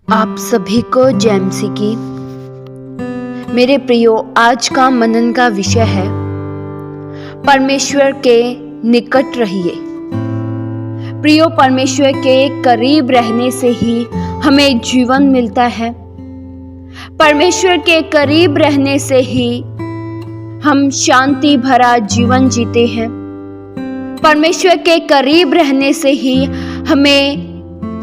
आप सभी को जैमसी की मेरे प्रियो, आज का मनन का विषय है परमेश्वर के निकट रहिए। प्रियो, परमेश्वर के करीब रहने से ही हमें जीवन मिलता है। परमेश्वर के करीब रहने से ही हम शांति भरा जीवन जीते हैं। परमेश्वर के करीब रहने से ही हमें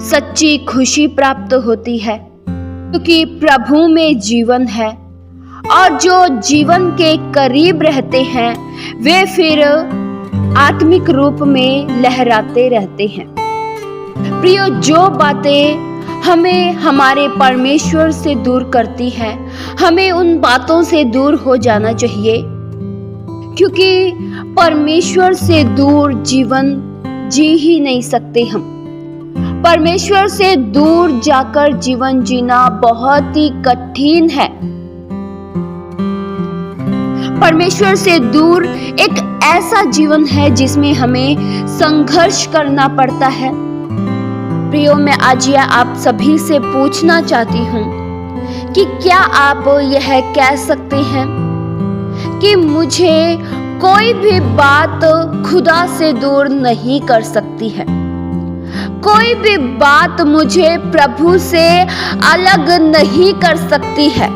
सच्ची खुशी प्राप्त होती है, क्योंकि प्रभु में जीवन है और जो जीवन के करीब रहते हैं वे फिर आत्मिक रूप में लहराते रहते हैं। प्रियो, जो बातें हमें हमारे परमेश्वर से दूर करती हैं, हमें उन बातों से दूर हो जाना चाहिए, क्योंकि परमेश्वर से दूर जीवन जी ही नहीं सकते हम। परमेश्वर से दूर जाकर जीवन जीना बहुत ही कठिन है। परमेश्वर से दूर एक ऐसा जीवन है जिसमें हमें संघर्ष करना पड़ता है। प्रियो, मैं आज यह आप सभी से पूछना चाहती हूँ कि क्या आप यह कह सकते हैं कि मुझे कोई भी बात खुदा से दूर नहीं कर सकती है, कोई भी बात मुझे प्रभु से अलग नहीं कर सकती है।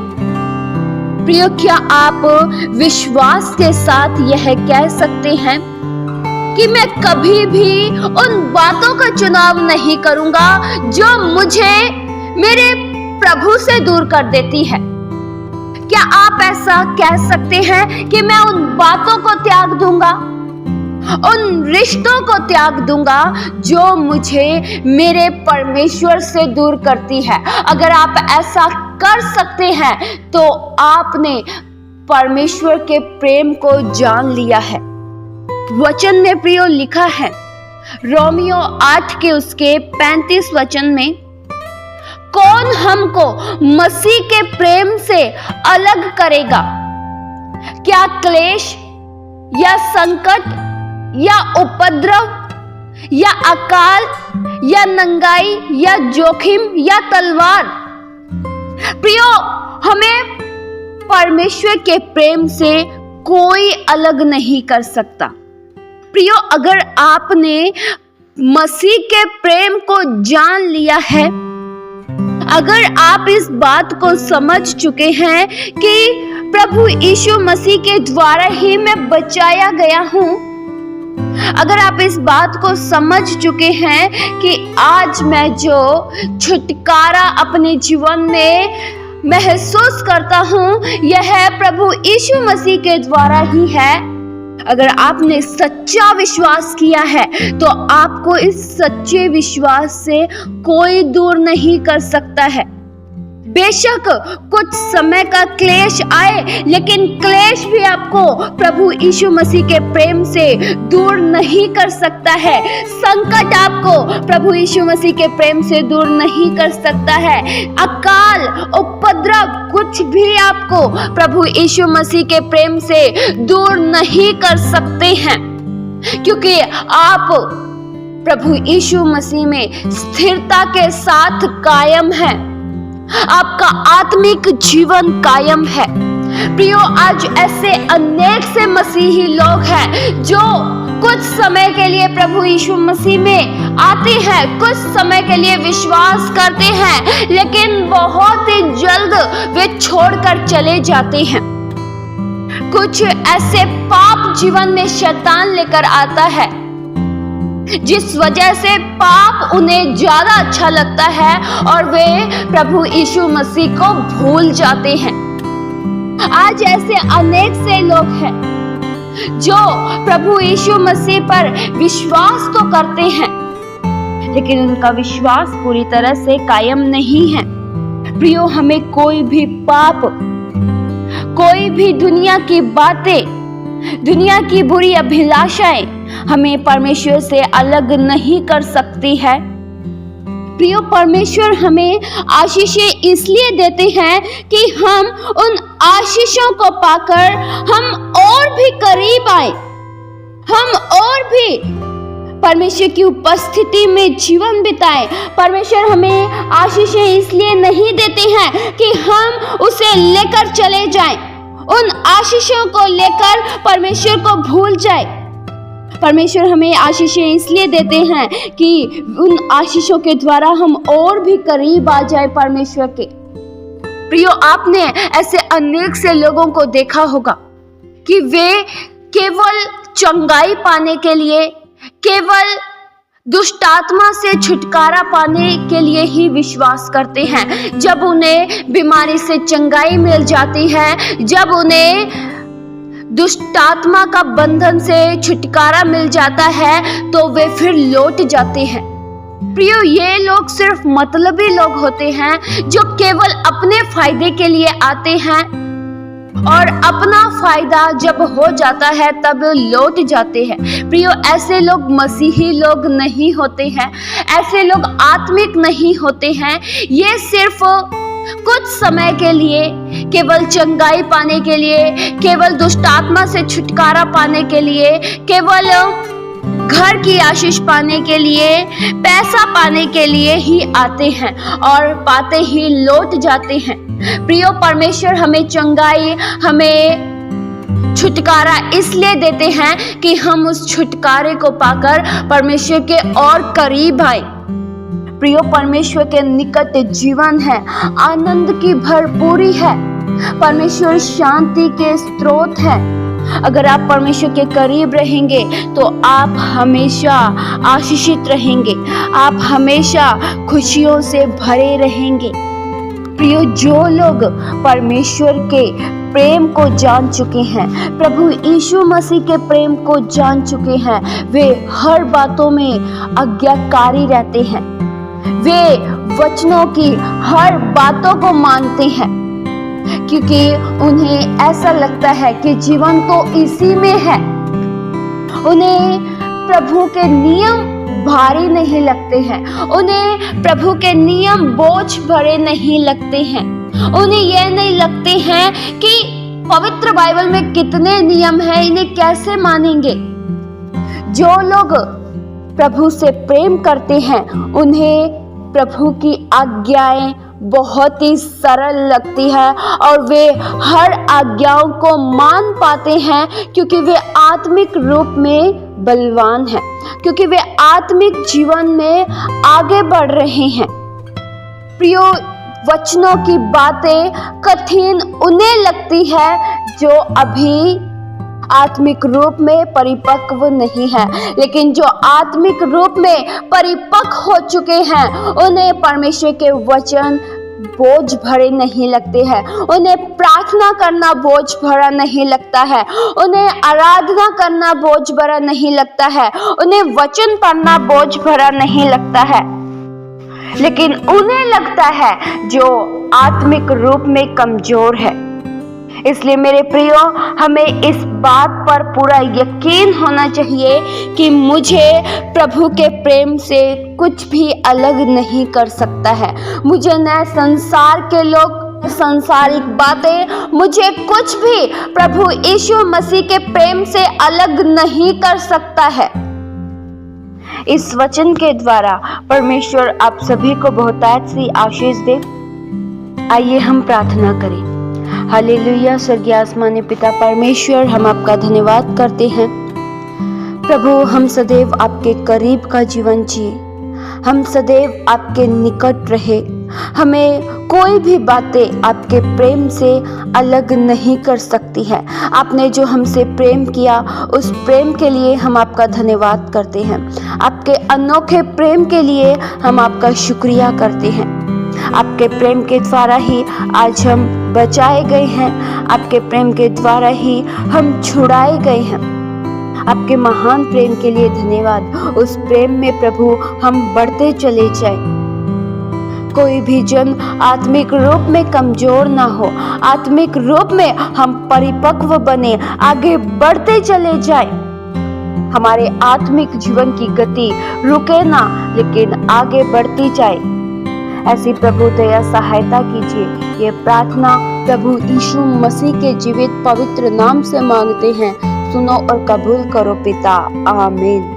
प्रियो, क्या आप विश्वास के साथ यह कह सकते हैं कि मैं कभी भी उन बातों का चुनाव नहीं करूंगा जो मुझे मेरे प्रभु से दूर कर देती है? क्या आप ऐसा कह सकते हैं कि मैं उन बातों को त्याग दूंगा, उन रिश्तों को त्याग दूंगा जो मुझे मेरे परमेश्वर से दूर करती है? अगर आप ऐसा कर सकते हैं तो आपने परमेश्वर के प्रेम को जान लिया है। वचन में प्रियो लिखा है, रोमियो 8 के उसके 35 वचन में, कौन हमको मसीह के प्रेम से अलग करेगा? क्या क्लेश या संकट या उपद्रव या अकाल या नंगाई या जोखिम या तलवार? प्रियो, हमें परमेश्वर के प्रेम से कोई अलग नहीं कर सकता। प्रियो, अगर आपने मसीह के प्रेम को जान लिया है, अगर आप इस बात को समझ चुके हैं कि प्रभु यीशु मसीह के द्वारा ही मैं बचाया गया हूं, अगर आप इस बात को समझ चुके हैं कि आज मैं जो छुटकारा अपने जीवन में महसूस करता हूं यह प्रभु यीशु मसीह के द्वारा ही है, अगर आपने सच्चा विश्वास किया है तो आपको इस सच्चे विश्वास से कोई दूर नहीं कर सकता है। बेशक कुछ समय का क्लेश आए, लेकिन क्लेश भी आपको प्रभु यीशु मसीह के प्रेम से दूर नहीं कर सकता है। संकट आपको प्रभु यीशु मसीह के प्रेम से दूर नहीं कर सकता है। अकाल, उपद्रव, कुछ भी आपको प्रभु यीशु मसीह के प्रेम से दूर नहीं कर सकते हैं, क्योंकि आप प्रभु यीशु मसीह में स्थिरता के साथ कायम हैं। आपका आत्मिक जीवन कायम है। प्रियो, आज ऐसे अनेक से मसीही लोग हैं जो कुछ समय के लिए प्रभु यीशु मसीह में आते हैं, कुछ समय के लिए विश्वास करते हैं, लेकिन बहुत ही जल्द वे छोड़कर चले जाते हैं। कुछ ऐसे पाप जीवन में शैतान लेकर आता है जिस वजह से पाप उन्हें ज्यादा अच्छा लगता है और वे प्रभु यीशु मसीह को भूल जाते हैं। आज ऐसे अनेक से लोग हैं जो प्रभु यीशु मसीह पर विश्वास तो करते हैं, लेकिन उनका विश्वास पूरी तरह से कायम नहीं है। प्रियो, हमें कोई भी पाप, कोई भी दुनिया की बातें, दुनिया की बुरी अभिलाषाएं हमें परमेश्वर से अलग नहीं कर सकती है। प्रियो, परमेश्वर हमें आशीषें इसलिए देते हैं कि हम उन आशीषों को पाकर हम और भी करीब आए, हम और भी परमेश्वर की उपस्थिति में जीवन बिताएं। परमेश्वर हमें आशीषें इसलिए नहीं देते हैं कि हम उसे लेकर चले जाएं, उन आशीषों को लेकर परमेश्वर को भूल जाए। परमेश्वर हमें आशीषें इसलिए देते हैं कि उन आशीषों के द्वारा हम और भी करीब आ जाए परमेश्वर के। प्रियो, आपने ऐसे अनेक से लोगों को देखा होगा कि वे केवल चंगाई पाने के लिए, केवल दुष्ट आत्मा से छुटकारा पाने के लिए ही विश्वास करते हैं। जब उन्हें बीमारी से चंगाई मिल जाती है, जब उन्हें दुष्ट आत्मा का बंधन से छुटकारा मिल जाता है, तो वे फिर लौट जाते हैं। प्रियो, ये लोग सिर्फ मतलबी लोग होते हैं जो केवल अपने फायदे के लिए आते हैं और अपना फायदा जब हो जाता है तब लौट जाते हैं। प्रियो, ऐसे लोग मसीही लोग नहीं होते हैं, ऐसे लोग आत्मिक नहीं होते हैं। ये सिर्फ कुछ समय के लिए, केवल चंगाई पाने के लिए, केवल दुष्ट आत्मा से छुटकारा पाने के लिए, केवल घर की आशीष पाने के लिए, पैसा पाने के लिए ही आते हैं और पाते ही लौट जाते हैं। प्रियो, परमेश्वर हमें चंगाई, हमें छुटकारा इसलिए देते हैं कि हम उस छुटकारे को पाकर परमेश्वर के और करीब आए। प्रियो, परमेश्वर के निकट जीवन है, आनंद की भरपूरी है, परमेश्वर शांति के स्रोत है। अगर आप परमेश्वर के करीब रहेंगे तो आप हमेशा आशीषित रहेंगे, आप हमेशा खुशियों से भरे रहेंगे। प्रियो, जो लोग परमेश्वर के प्रेम को जान चुके हैं, प्रभु यीशु मसीह के प्रेम को जान चुके हैं, वे हर बातों में आज्ञाकारी रहते हैं। वे वचनों की हर बातों को मानते हैं, क्योंकि उन्हें ऐसा लगता है कि जीवन तो इसी में है। उन्हें प्रभु के नियम भारी नहीं लगते हैं, उन्हें प्रभु के नियम बोझ भरे नहीं लगते हैं। उन्हें यह नहीं लगते हैं कि पवित्र बाइबल में कितने नियम हैं, इन्हें कैसे मानेंगे। जो लोग प्रभु से प्रेम करते हैं, उन्हें प्रभु की आज्ञाएं बहुत ही सरल लगती है और वे हर आज्ञाओं को मान पाते हैं, क्योंकि वे आत्मिक रूप में बलवान हैं, क्योंकि वे आत्मिक जीवन में आगे बढ़ रहे हैं। प्रियो, वचनों की बातें कठिन उन्हें लगती है जो अभी आत्मिक रूप में परिपक्व नहीं है, लेकिन जो आत्मिक रूप में परिपक्व हो चुके हैं, उन्हें परमेश्वर के वचन बोझ भरे नहीं लगते हैं। उन्हें प्रार्थना करना बोझ भरा नहीं लगता है, उन्हें आराधना करना बोझ भरा नहीं लगता है, उन्हें वचन पढ़ना बोझ भरा नहीं लगता है। लेकिन उन्हें लगता है जो आत्मिक रूप में कमजोर है। इसलिए मेरे प्रियो, हमें इस बात पर पूरा यकीन होना चाहिए कि मुझे प्रभु के प्रेम से कुछ भी अलग नहीं कर सकता है। मुझे न संसार के लोग, सांसारिक बातें, मुझे कुछ भी प्रभु यीशु मसीह के प्रेम से अलग नहीं कर सकता है। इस वचन के द्वारा परमेश्वर आप सभी को बहुतायत सी आशीष दे। आइए हम प्रार्थना करें। हालेलुया। स्वर्गीय आसमानी पिता परमेश्वर, हम आपका धन्यवाद करते हैं। प्रभु, हम सदैव आपके करीब का जीवन जिए, हम सदैव आपके निकट रहे। हमें कोई भी बातें आपके प्रेम से अलग नहीं कर सकती है। आपने जो हमसे प्रेम किया, उस प्रेम के लिए हम आपका धन्यवाद करते हैं। आपके अनोखे प्रेम के लिए हम आपका शुक्रिया करते हैं। आपके प्रेम के द्वारा ही आज हम बचाए गए हैं, आपके प्रेम के द्वारा ही हम छुड़ाए गए हैं। आपके महान प्रेम के लिए धन्यवाद। उस प्रेम में प्रभु हम बढ़ते चले जाए। कोई भी जन आत्मिक रूप में कमजोर ना हो, आत्मिक रूप में हम परिपक्व बने, आगे बढ़ते चले जाए। हमारे आत्मिक जीवन की गति रुके ना, लेकिन आगे बढ़ती जाए। ऐसी प्रभु दया सहायता कीजिए। ये प्रार्थना प्रभु यीशु मसीह के जीवित पवित्र नाम से मांगते हैं। सुनो और कबूल करो पिता। आमीन।